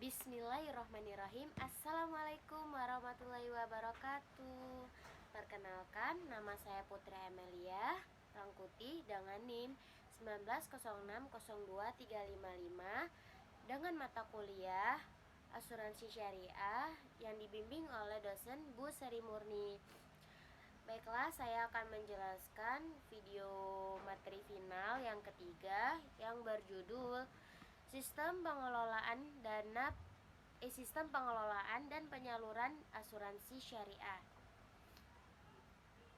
Bismillahirrahmanirrahim. Assalamualaikum warahmatullahi wabarakatuh. Perkenalkan, nama saya Putri Amelia Rangkuti dengan NIM 19060235 dengan mata kuliah Asuransi Syariah yang dibimbing oleh dosen Bu Sri Murni. Baiklah, saya akan menjelaskan video materi final yang ketiga yang berjudul Sistem pengelolaan dan penyaluran asuransi syariah.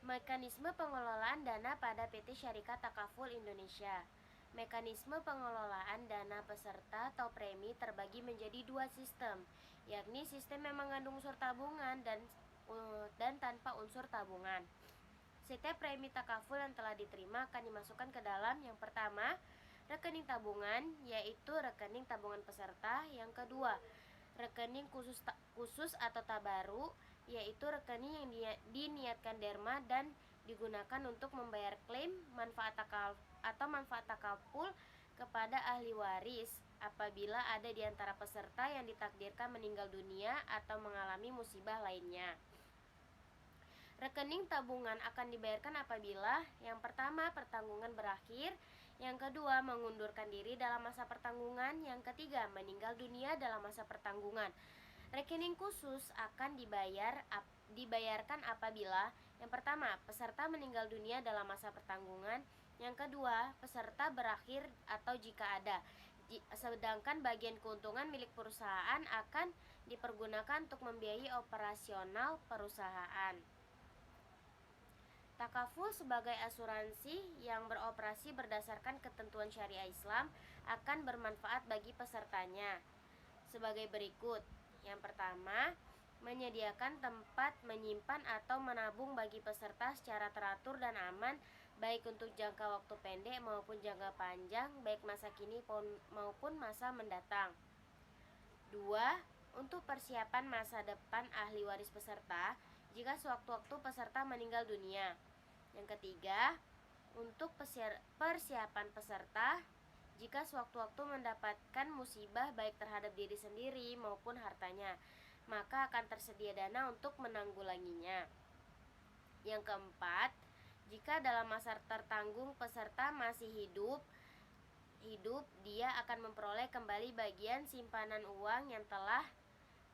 Mekanisme pengelolaan dana pada PT Syarikat Takaful Indonesia. Mekanisme pengelolaan dana peserta atau premi terbagi menjadi dua sistem, yakni sistem yang mengandung unsur tabungan dan tanpa unsur tabungan. Setiap premi takaful yang telah diterima akan dimasukkan ke dalam yang pertama, rekening tabungan, yaitu rekening tabungan peserta. Yang kedua, rekening khusus atau tabaru, yaitu rekening yang diniatkan derma dan digunakan untuk membayar klaim manfaat takaful kepada ahli waris apabila ada di antara peserta yang ditakdirkan meninggal dunia atau mengalami musibah lainnya. Rekening tabungan akan dibayarkan apabila yang pertama, pertanggungan berakhir, yang kedua, mengundurkan diri dalam masa pertanggungan, yang ketiga, meninggal dunia dalam masa pertanggungan. Rekening khusus akan dibayarkan apabila yang pertama, peserta meninggal dunia dalam masa pertanggungan, yang kedua, peserta berakhir atau jika ada. Sedangkan bagian keuntungan milik perusahaan akan dipergunakan untuk membiayai operasional perusahaan. Takaful sebagai asuransi yang beroperasi berdasarkan ketentuan syariah Islam akan bermanfaat bagi pesertanya sebagai berikut. Yang pertama, menyediakan tempat menyimpan atau menabung bagi peserta secara teratur dan aman, baik untuk jangka waktu pendek maupun jangka panjang, baik masa kini maupun masa mendatang. 2. Untuk persiapan masa depan ahli waris peserta jika sewaktu-waktu peserta meninggal dunia. Yang ketiga, untuk persiapan peserta jika sewaktu-waktu mendapatkan musibah baik terhadap diri sendiri maupun hartanya, maka akan tersedia dana untuk menanggulanginya. Yang keempat, jika dalam masa tertanggung peserta masih hidup, dia akan memperoleh kembali bagian simpanan uang yang telah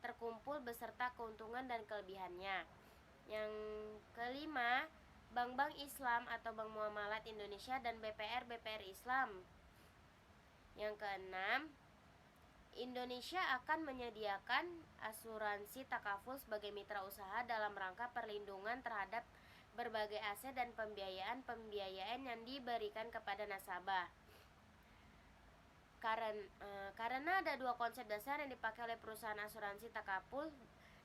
terkumpul beserta keuntungan dan kelebihannya. Yang kelima, bank-bank Islam atau Bank Muamalat Indonesia dan BPR Islam. Yang keenam, Indonesia akan menyediakan asuransi takaful sebagai mitra usaha dalam rangka perlindungan terhadap berbagai aset dan pembiayaan yang diberikan kepada nasabah. Karena ada dua konsep dasar yang dipakai oleh perusahaan asuransi takaful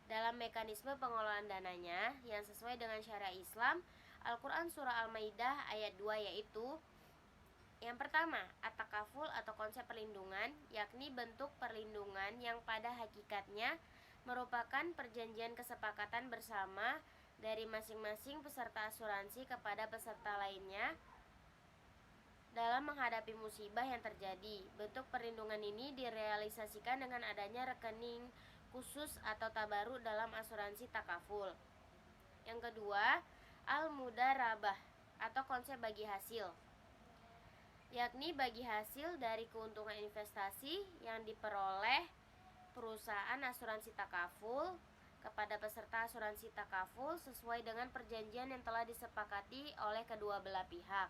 dalam mekanisme pengelolaan dananya yang sesuai dengan syariah Islam, Al-Quran Surah Al-Maidah ayat 2, yaitu yang pertama, at-takaful atau konsep perlindungan, yakni bentuk perlindungan yang pada hakikatnya merupakan perjanjian kesepakatan bersama dari masing-masing peserta asuransi kepada peserta lainnya dalam menghadapi musibah yang terjadi. Bentuk perlindungan ini direalisasikan dengan adanya rekening khusus atau tabaru dalam asuransi takaful. Yang kedua, al-mudarabah atau konsep bagi hasil, yakni bagi hasil dari keuntungan investasi yang diperoleh perusahaan asuransi takaful kepada peserta asuransi takaful sesuai dengan perjanjian yang telah disepakati oleh kedua belah pihak.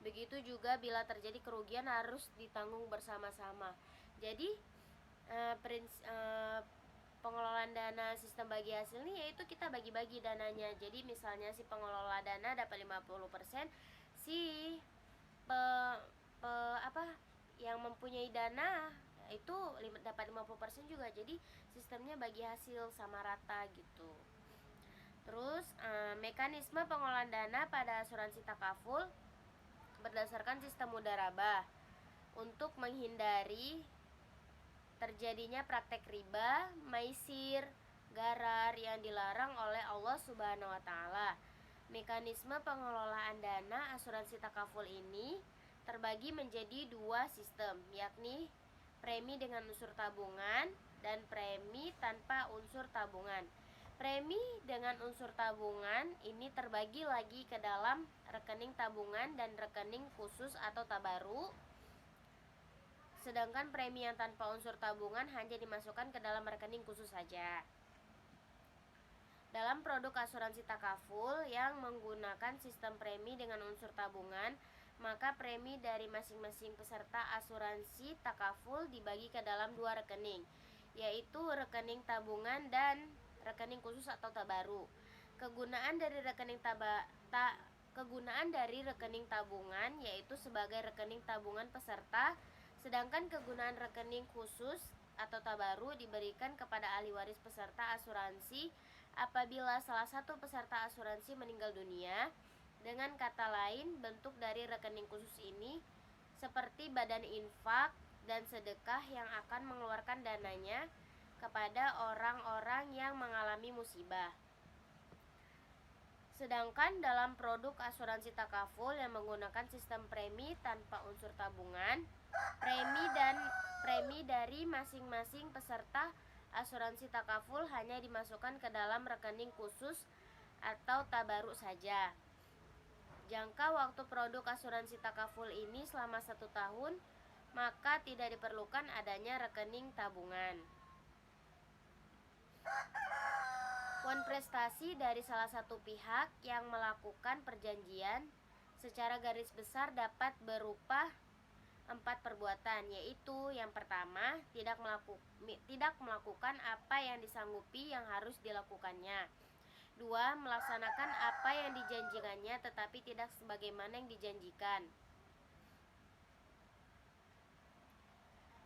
Begitu juga bila terjadi kerugian harus ditanggung bersama-sama. Jadi pengelolaan dana sistem bagi hasil ini yaitu kita bagi-bagi dananya. Jadi misalnya si pengelola dana dapat 50%, si yang mempunyai dana itu dapat 50% juga. Jadi sistemnya bagi hasil sama rata gitu. Terus mekanisme pengelolaan dana pada asuransi takaful berdasarkan sistem mudharabah untuk menghindari terjadinya praktek riba, maisir, gharar yang dilarang oleh Allah Subhanahu wa taala. Mekanisme pengelolaan dana asuransi takaful ini terbagi menjadi dua sistem, yakni premi dengan unsur tabungan dan premi tanpa unsur tabungan. Premi dengan unsur tabungan ini terbagi lagi ke dalam rekening tabungan dan rekening khusus atau tabaru. Sedangkan premi yang tanpa unsur tabungan hanya dimasukkan ke dalam rekening khusus saja. Dalam produk asuransi takaful yang menggunakan sistem premi dengan unsur tabungan, maka premi dari masing-masing peserta asuransi takaful dibagi ke dalam dua rekening, yaitu rekening tabungan dan rekening khusus atau tabaru. Kegunaan dari rekening tabungan yaitu sebagai rekening tabungan peserta, sedangkan kegunaan rekening khusus atau tabaru diberikan kepada ahli waris peserta asuransi apabila salah satu peserta asuransi meninggal dunia. Dengan kata lain, bentuk dari rekening khusus ini seperti badan infak dan sedekah yang akan mengeluarkan dananya kepada orang-orang yang mengalami musibah. Sedangkan dalam produk asuransi takaful yang menggunakan sistem premi tanpa unsur tabungan, premi dari masing-masing peserta asuransi takaful hanya dimasukkan ke dalam rekening khusus atau tabaru saja. Jangka waktu produk asuransi takaful ini selama 1 tahun, maka tidak diperlukan adanya rekening tabungan. Prestasi dari salah satu pihak yang melakukan perjanjian secara garis besar dapat berupa 4 perbuatan, yaitu yang pertama, tidak melakukan apa yang disanggupi yang harus dilakukannya. 2. Melaksanakan apa yang dijanjikannya tetapi tidak sebagaimana yang dijanjikan.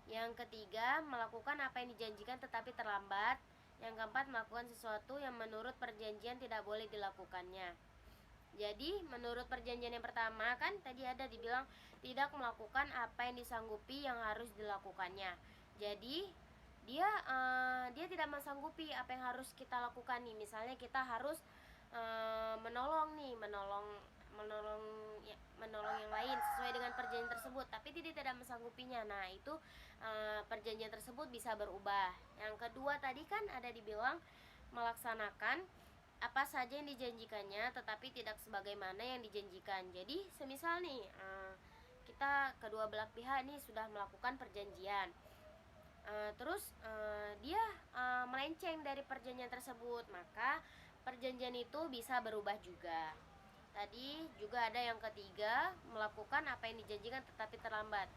Yang ketiga, melakukan apa yang dijanjikan tetapi terlambat. Yang keempat, melakukan sesuatu yang menurut perjanjian tidak boleh dilakukannya. Jadi menurut perjanjian yang pertama kan tadi ada dibilang tidak melakukan apa yang disanggupi yang harus dilakukannya. Jadi dia tidak mensanggupi apa yang harus kita lakukan nih. Misalnya kita harus menolong yang lain sesuai dengan perjanjian tersebut, tapi dia tidak mensanggupinya. Nah, itu perjanjian tersebut bisa berubah. Yang kedua tadi kan ada dibilang melaksanakan apa saja yang dijanjikannya tetapi tidak sebagaimana yang dijanjikan. Jadi semisal nih kita kedua belah pihak nih sudah melakukan perjanjian, terus dia melenceng dari perjanjian tersebut, maka perjanjian itu bisa berubah juga. Tadi juga ada yang ketiga, melakukan apa yang dijanjikan tetapi terlambat.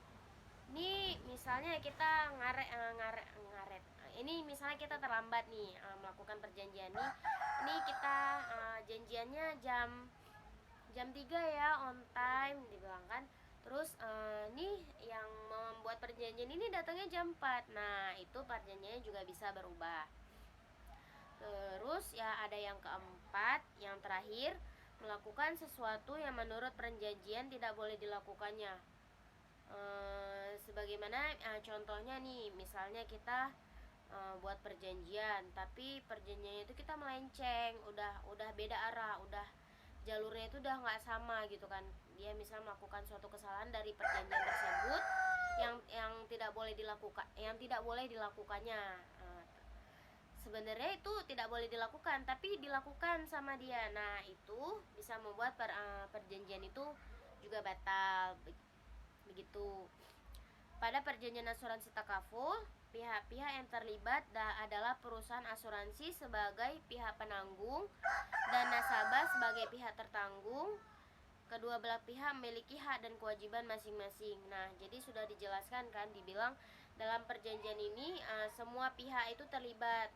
Ini misalnya kita ngaret. Ini misalnya kita terlambat nih melakukan perjanjian nih. Ini kita janjiannya jam 3 ya, on time dibilang kan. Terus nih yang membuat perjanjian ini datangnya jam 4. Nah, itu perjanjiannya juga bisa berubah. Terus ya ada yang keempat, yang terakhir, melakukan sesuatu yang menurut perjanjian tidak boleh dilakukannya. Sebagaimana contohnya nih, misalnya kita buat perjanjian, tapi perjanjiannya itu kita melenceng, udah beda arah, udah jalurnya itu udah nggak sama gitu kan. Dia misalnya melakukan suatu kesalahan dari perjanjian tersebut yang tidak boleh dilakukannya. Sebenarnya itu tidak boleh dilakukan, tapi dilakukan sama dia. Nah, itu bisa membuat perjanjian itu juga batal. Begitu. Pada perjanjian asuransi takaful, pihak-pihak yang terlibat adalah perusahaan asuransi sebagai pihak penanggung dan nasabah sebagai pihak tertanggung. Kedua belah pihak memiliki hak dan kewajiban masing-masing. Nah, jadi sudah dijelaskan kan, dibilang dalam perjanjian ini semua pihak itu terlibat,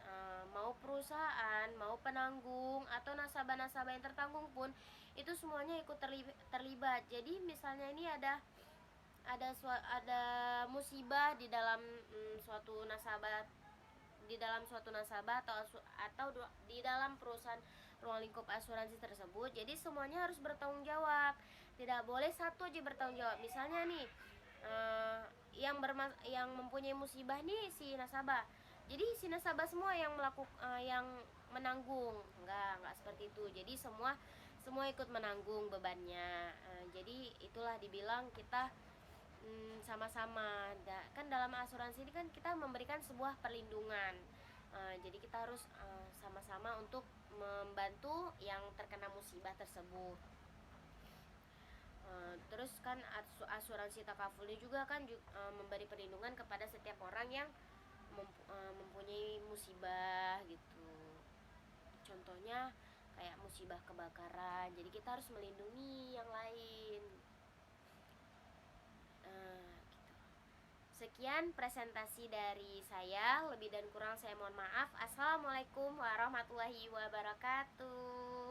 mau perusahaan, mau penanggung atau nasabah-nasabah yang tertanggung pun itu semuanya ikut terlibat. Jadi misalnya ini ada musibah di dalam suatu nasabah atau di dalam perusahaan ruang lingkup asuransi tersebut. Jadi semuanya harus bertanggung jawab. Tidak boleh satu aja bertanggung jawab. Misalnya nih yang mempunyai musibah nih si nasabah. Jadi si nasabah semua yang menanggung. Enggak seperti itu. Jadi semua ikut menanggung bebannya. Jadi itulah dibilang kita sama-sama. Kan dalam asuransi ini kan kita memberikan sebuah perlindungan. Jadi kita harus sama-sama untuk membantu yang terkena musibah tersebut. Terus kan asuransi takaful ini juga kan memberi perlindungan kepada setiap orang yang mempunyai musibah gitu. Contohnya kayak musibah kebakaran, jadi kita harus melindungi yang lain. Gitu. Sekian presentasi dari saya, lebih dan kurang saya mohon maaf. Assalamualaikum warahmatullahi wabarakatuh.